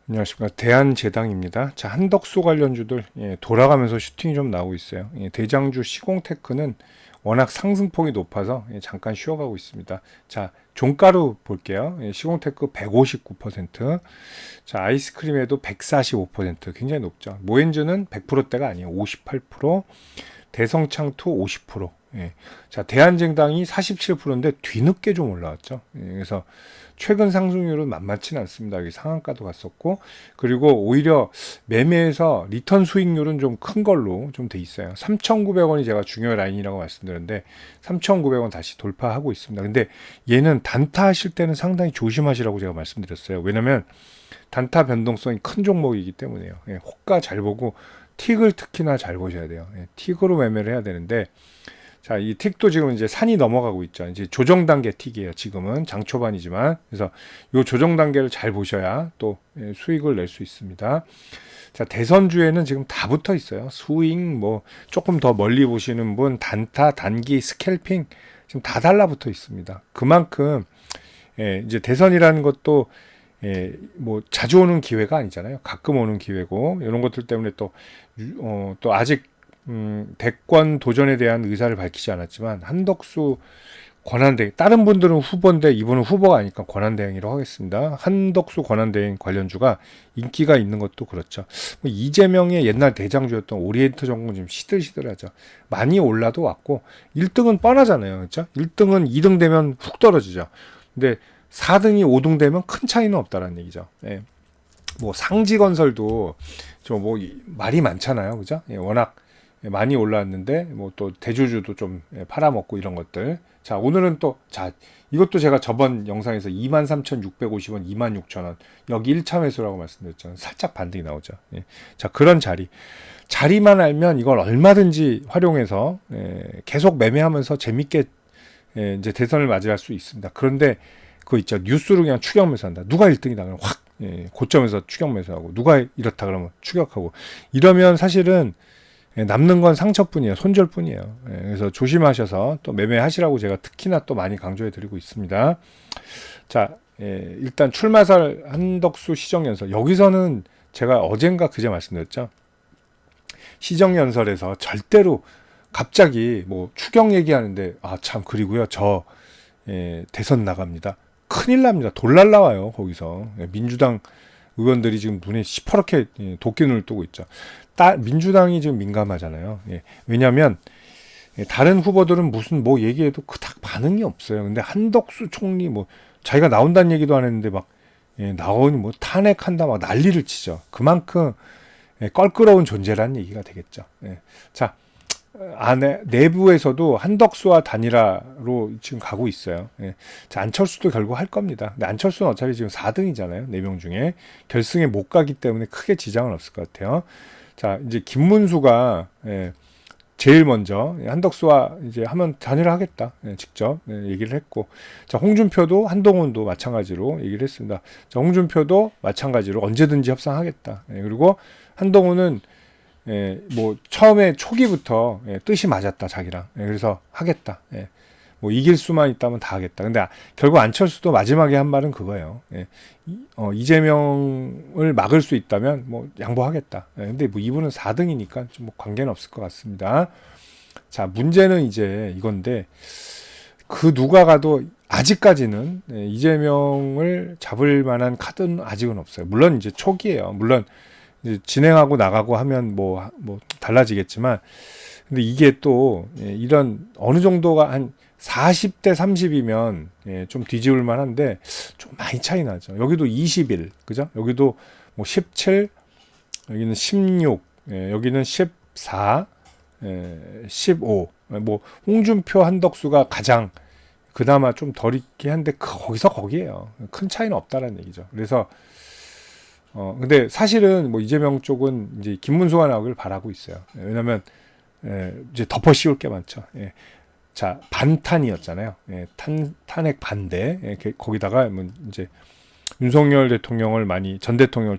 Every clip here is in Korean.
안녕하십니까. 대한제당입니다. 자, 한덕수 관련주들 돌아가면서 슈팅이 좀 나오고 있어요. 대장주 시공테크는 워낙 상승폭이 높아서 잠깐 쉬어가고 있습니다. 자, 종가로 볼게요. 시공테크 159%, 자, 아이스크림에도 145%, 굉장히 높죠. 모엔즈는 100%대가 아니에요. 58%, 대성창투 50%. 자, 대한제당이 47%인데 뒤늦게 좀 올라왔죠. 그래서 최근 상승률은 만만치는 않습니다. 여기 상한가도 갔었고, 그리고 오히려 매매에서 리턴 수익률은 좀 큰 걸로 좀 돼 있어요. 3,900원이 제가 중요 라인이라고 말씀드렸는데 3,900원 다시 돌파하고 있습니다. 근데 얘는 단타 하실 때는 상당히 조심하시라고 제가 말씀드렸어요. 왜냐면 단타 변동성이 큰 종목이기 때문에요. 호가 잘 보고 틱을 특히나 잘 보셔야 돼요. 틱으로 매매를 해야 되는데, 자, 이 틱도 지금 이제 산이 넘어가고 있죠. 이제 조정 단계 틱이에요. 지금은 장 초반이지만. 그래서 이 조정 단계를 잘 보셔야 또 수익을 낼 수 있습니다. 자, 대선주에는 지금 다 붙어 있어요. 스윙, 뭐, 조금 더 멀리 보시는 분, 단타, 단기, 스캘핑, 지금 다 달라붙어 있습니다. 그만큼, 이제 대선이라는 것도, 뭐, 자주 오는 기회가 아니잖아요. 가끔 오는 기회고, 이런 것들 때문에 또 아직 대권 도전에 대한 의사를 밝히지 않았지만 한덕수 권한대행, 다른 분들은 후보인데 이분은 후보가 아니니까 권한대행이라고 하겠습니다. 한덕수 권한대행 관련주가 인기가 있는 것도 그렇죠. 뭐 이재명의 옛날 대장주였던 오리엔트 정권 지금 시들시들하죠. 많이 올라도 왔고 1등은 뻔하잖아요. 그렇죠? 1등은 2등 되면 훅 떨어지죠. 근데 4등이 5등 되면 큰 차이는 없다라는 얘기죠. 뭐 상지건설도 좀 뭐 말이 많잖아요. 그죠? 워낙 많이 올라왔는데 뭐 또 대주주도 좀 팔아먹고 이런 것들. 자, 오늘은 또 자, 이것도 제가 저번 영상에서 23,650원, 26,000원 여기 1차 매수라고 말씀드렸잖아요. 살짝 반등이 나오죠. 자, 그런 자리만 알면 이걸 얼마든지 활용해서 계속 매매하면서 재밌게 이제 대선을 맞이할 수 있습니다. 그런데 그거 있죠. 뉴스로 그냥 추격 매수한다. 누가 1등이다 그러면 확 고점에서 추격 매수하고, 누가 이렇다 그러면 추격하고, 이러면 사실은 남는 건 상처뿐이에요. 손절뿐이에요. 그래서 조심하셔서 또 매매하시라고 제가 특히나 또 많이 강조해 드리고 있습니다. 자, 일단 출마설 한덕수 시정연설. 여기서는 제가 어젠가 그제 말씀드렸죠. 시정연설에서 절대로 갑자기 뭐 추경 얘기하는데, 아, 참, 그리고요, 대선 나갑니다. 큰일 납니다. 돌 날라와요, 거기서. 민주당 의원들이 지금 눈에 시퍼렇게 도끼눈을 뜨고 있죠. 민주당이 지금 민감하잖아요. 왜냐하면 다른 후보들은 무슨 뭐 얘기해도 그닥 반응이 없어요. 근데 한덕수 총리 뭐 자기가 나온다는 얘기도 안 했는데 막 나오니 뭐 탄핵한다 막 난리를 치죠. 그만큼 껄끄러운 존재라는 얘기가 되겠죠. 자, 내부에서도 한덕수와 단일화로 지금 가고 있어요. 자, 안철수도 결국 할 겁니다. 근데 안철수는 어차피 지금 4등이잖아요. 4명 중에. 결승에 못 가기 때문에 크게 지장은 없을 것 같아요. 자, 이제 김문수가 제일 먼저 한덕수와 이제 하면 단일화하겠다. 직접 얘기를 했고. 자, 홍준표도 한동훈도 마찬가지로 얘기를 했습니다. 자, 홍준표도 마찬가지로 언제든지 협상하겠다. 그리고 한동훈은 뭐 처음에 초기부터 뜻이 맞았다 자기랑. 그래서 하겠다. 뭐 이길 수만 있다면 다 하겠다. 근데 결국 안철수도 마지막에 한 말은 그거예요. 이재명을 막을 수 있다면 뭐 양보하겠다. 근데 뭐 이분은 4등이니까 좀 뭐 관계는 없을 것 같습니다. 자, 문제는 이제 이건데, 그 누가 가도 아직까지는 이재명을 잡을 만한 카드는 아직은 없어요. 물론 이제 초기예요. 물론 이제 진행하고 나가고 하면 뭐 달라지겠지만, 근데 이게 또 이런 어느 정도가 한 40대 30이면 좀 뒤집을 만한데 좀 많이 차이 나죠. 여기도 21, 그죠? 여기도 뭐 17, 여기는 16, 여기는 14, 15. 뭐 홍준표, 한덕수가 가장 그나마 좀 덜 있긴 한데 거기서 거기에요. 큰 차이는 없다라는 얘기죠. 그래서 근데 사실은 뭐 이재명 쪽은 이제 김문수가 나오길 바라고 있어요. 왜냐면 이제 덮어 씌울 게 많죠. 자, 반탄이었잖아요. 탄핵 반대. 거기다가 뭐 이제 윤석열 대통령을 많이 전 대통령을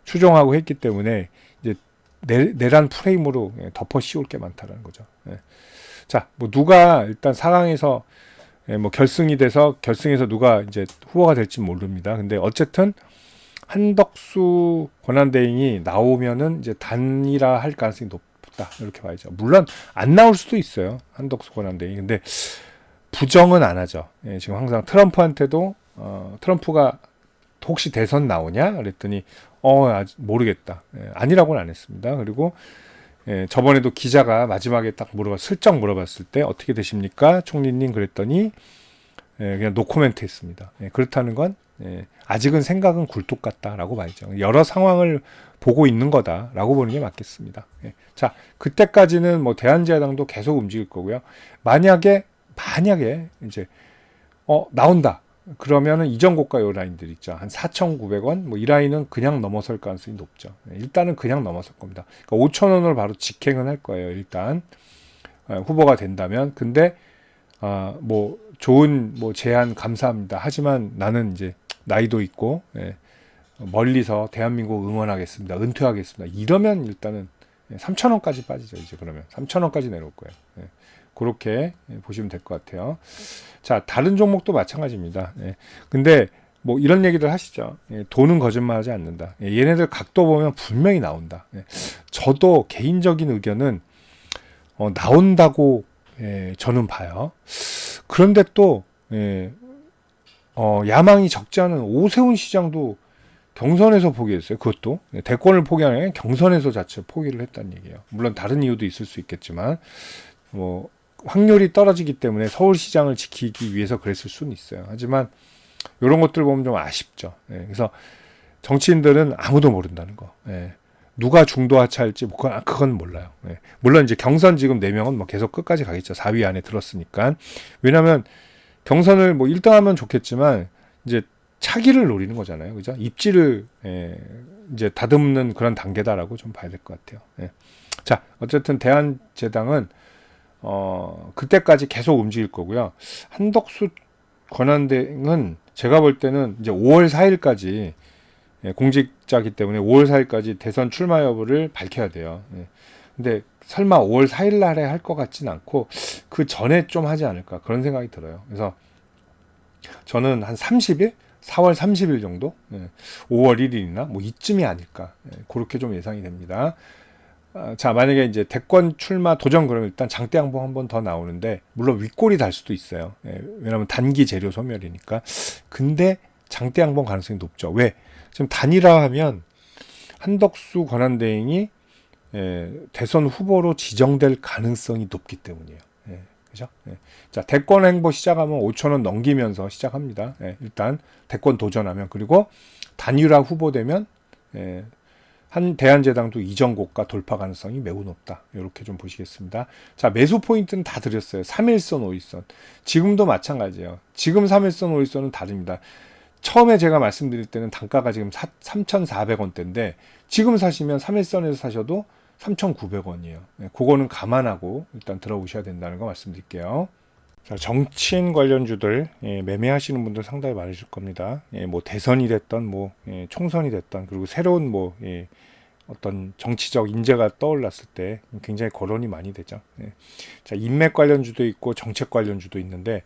추종하고 했기 때문에 이제 내란 프레임으로 덮어 씌울 게 많다라는 거죠. 자, 뭐 누가 일단 4강에서 뭐 결승에서 누가 이제 후보가 될지 모릅니다. 근데 어쨌든 한덕수 권한대행이 나오면은 이제 단일화할 가능성이 높다 이렇게 봐야죠. 물론 안 나올 수도 있어요. 한덕수 권한대행이. 근데 부정은 안 하죠. 예, 지금 항상 트럼프한테도 트럼프가 혹시 대선 나오냐 그랬더니 아직 모르겠다. 예, 아니라고는 안 했습니다. 그리고 예, 저번에도 기자가 마지막에 딱 슬쩍 물어봤을 때 어떻게 되십니까? 총리님 그랬더니 예, 그냥 노코멘트 했습니다. 예, 그렇다는 건 예, 아직은 생각은 굴뚝 같다라고 봐야죠. 여러 상황을 보고 있는 거다라고 보는 게 맞겠습니다. 예. 자, 그때까지는 뭐 대한제당도 계속 움직일 거고요. 만약에 이제 나온다. 그러면은 이전 고가 요 라인들 있죠. 한 4,900원 뭐 이 라인은 그냥 넘어설 가능성이 높죠. 예, 일단은 그냥 넘어설 겁니다. 그러니까 5,000원을 바로 직행은 할 거예요. 일단 후보가 된다면. 근데 뭐 좋은 뭐 제안 감사합니다. 하지만 나는 이제 나이도 있고 예, 멀리서 대한민국 응원하겠습니다. 은퇴하겠습니다. 이러면 일단은 3,000원까지 빠지죠. 이제 그러면 3,000원까지 내려올 거예요. 예, 그렇게 보시면 될 것 같아요. 자, 다른 종목도 마찬가지입니다. 예, 근데 뭐 이런 얘기를 하시죠. 예, 돈은 거짓말하지 않는다. 예, 얘네들 각도 보면 분명히 나온다. 예, 저도 개인적인 의견은 나온다고 저는 봐요. 그런데 또 야망이 적지 않은 오세훈 시장도 경선에서 포기했어요. 그것도 대권을 포기하는 게 아니라 경선에서 자체 포기를 했다는 얘기예요. 물론 다른 이유도 있을 수 있겠지만 뭐 확률이 떨어지기 때문에 서울시장을 지키기 위해서 그랬을 수는 있어요. 하지만 이런 것들 보면 좀 아쉽죠. 그래서 정치인들은 아무도 모른다는 거. 누가 중도 하차할지 그건 몰라요. 물론 이제 경선 지금 4명은 뭐 계속 끝까지 가겠죠. 4위 안에 들었으니까. 왜냐하면 경선을 뭐 1등하면 좋겠지만 이제 차기를 노리는 거잖아요. 그죠? 입지를 이제 다듬는 그런 단계다라고 좀 봐야 될 것 같아요. 자, 어쨌든 대한제당은 그때까지 계속 움직일 거고요. 한덕수 권한대행은 제가 볼 때는 이제 5월 4일까지 공직자기 때문에 5월 4일까지 대선 출마 여부를 밝혀야 돼요. 근데 설마 5월 4일 날에 할 것 같진 않고 그 전에 좀 하지 않을까 그런 생각이 들어요. 그래서 저는 한 30일? 4월 30일 정도? 5월 1일이나 뭐 이쯤이 아닐까 그렇게 좀 예상이 됩니다. 자, 만약에 이제 대권 출마 도전 그러면 일단 장대양봉 한 번 더 나오는데 물론 윗골이 달 수도 있어요. 왜냐하면 단기 재료 소멸이니까. 근데 장대양봉 가능성이 높죠. 왜? 지금 단일화하면 한덕수 권한대행이 대선 후보로 지정될 가능성이 높기 때문이에요. 그죠? 자, 대권 행보 시작하면 5,000원 넘기면서 시작합니다. 일단 대권 도전하면 그리고 단일화 후보 되면 한 대한제당도 이전 고가 돌파 가능성이 매우 높다. 이렇게 좀 보시겠습니다. 자, 매수 포인트는 다 드렸어요. 3일선, 5일선. 지금도 마찬가지예요. 지금 3일선, 5일선은 다릅니다. 처음에 제가 말씀드릴 때는 단가가 지금 3,400원대인데 지금 사시면 3일선에서 사셔도 3,900원이에요. 그거는 감안하고 일단 들어오셔야 된다는 거 말씀드릴게요. 자, 정치인 관련주들 매매하시는 분들 상당히 많으실 겁니다. 뭐 대선이 됐던 뭐 총선이 됐던 그리고 새로운 뭐 어떤 정치적 인재가 떠올랐을 때 굉장히 거론이 많이 되죠. 자, 인맥 관련주도 있고 정책 관련주도 있는데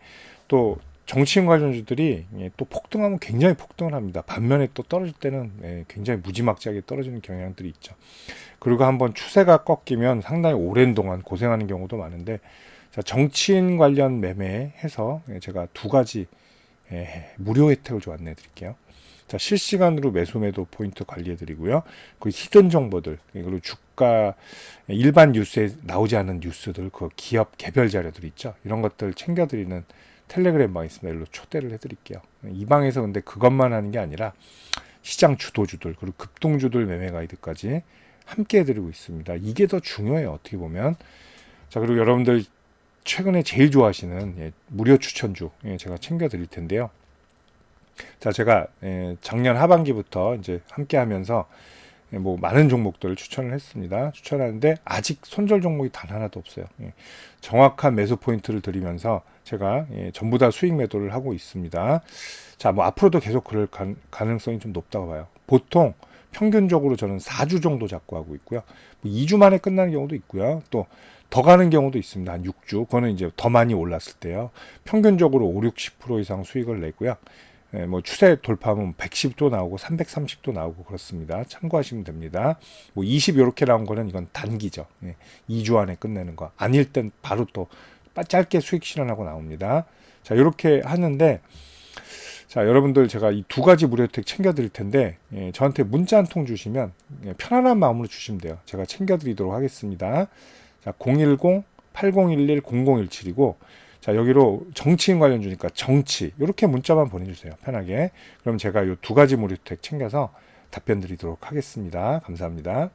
또 정치인 관련주들이 또 폭등하면 굉장히 폭등을 합니다. 반면에 또 떨어질 때는 굉장히 무지막지하게 떨어지는 경향들이 있죠. 그리고 한번 추세가 꺾이면 상당히 오랜 동안 고생하는 경우도 많은데 자, 정치인 관련 매매해서 제가 2가지 무료 혜택을 좀 안내해 드릴게요. 자, 실시간으로 매수 매도 포인트 관리해 드리고요. 그 히든 정보들 그리고 주가 일반 뉴스에 나오지 않은 뉴스들 그 기업 개별 자료들 있죠. 이런 것들 챙겨 드리는 텔레그램 방이 있습니다. 일로 초대를 해드릴게요. 이 방에서 근데 그것만 하는 게 아니라 시장 주도주들 그리고 급등주들 매매 가이드까지 함께 해드리고 있습니다. 이게 더 중요해요. 어떻게 보면. 자, 그리고 여러분들 최근에 제일 좋아하시는 무료 추천주 제가 챙겨드릴 텐데요. 자, 제가 작년 하반기부터 이제 함께 하면서 뭐 많은 종목들을 추천을 했습니다. 추천하는데 아직 손절 종목이 단 하나도 없어요. 정확한 매수 포인트를 드리면서 제가 전부 다 수익 매도를 하고 있습니다. 자, 뭐 앞으로도 계속 그럴 가능성이 좀 높다고 봐요. 보통 평균적으로 저는 4주 정도 잡고 하고 있고요. 뭐 2주 만에 끝나는 경우도 있고요. 또 더 가는 경우도 있습니다. 한 6주. 그거는 이제 더 많이 올랐을 때요. 평균적으로 5, 60% 이상 수익을 내고요. 뭐 추세 돌파하면 110도 나오고 330도 나오고 그렇습니다. 참고하시면 됩니다. 뭐 20 이렇게 나온 거는 이건 단기죠. 2주 안에 끝내는 거. 아닐 땐 바로 또 짧게 수익 실현하고 나옵니다. 자, 이렇게 하는데, 자, 여러분들 제가 이 두 가지 무료 혜택 챙겨 드릴 텐데, 저한테 문자 한 통 주시면 편안한 마음으로 주시면 돼요. 제가 챙겨 드리도록 하겠습니다. 자, 010-8011-0017이고, 자, 여기로 정치인 관련주니까 정치, 이렇게 문자만 보내주세요. 편하게. 그럼 제가 이 두 가지 무료 혜택 챙겨서 답변 드리도록 하겠습니다. 감사합니다.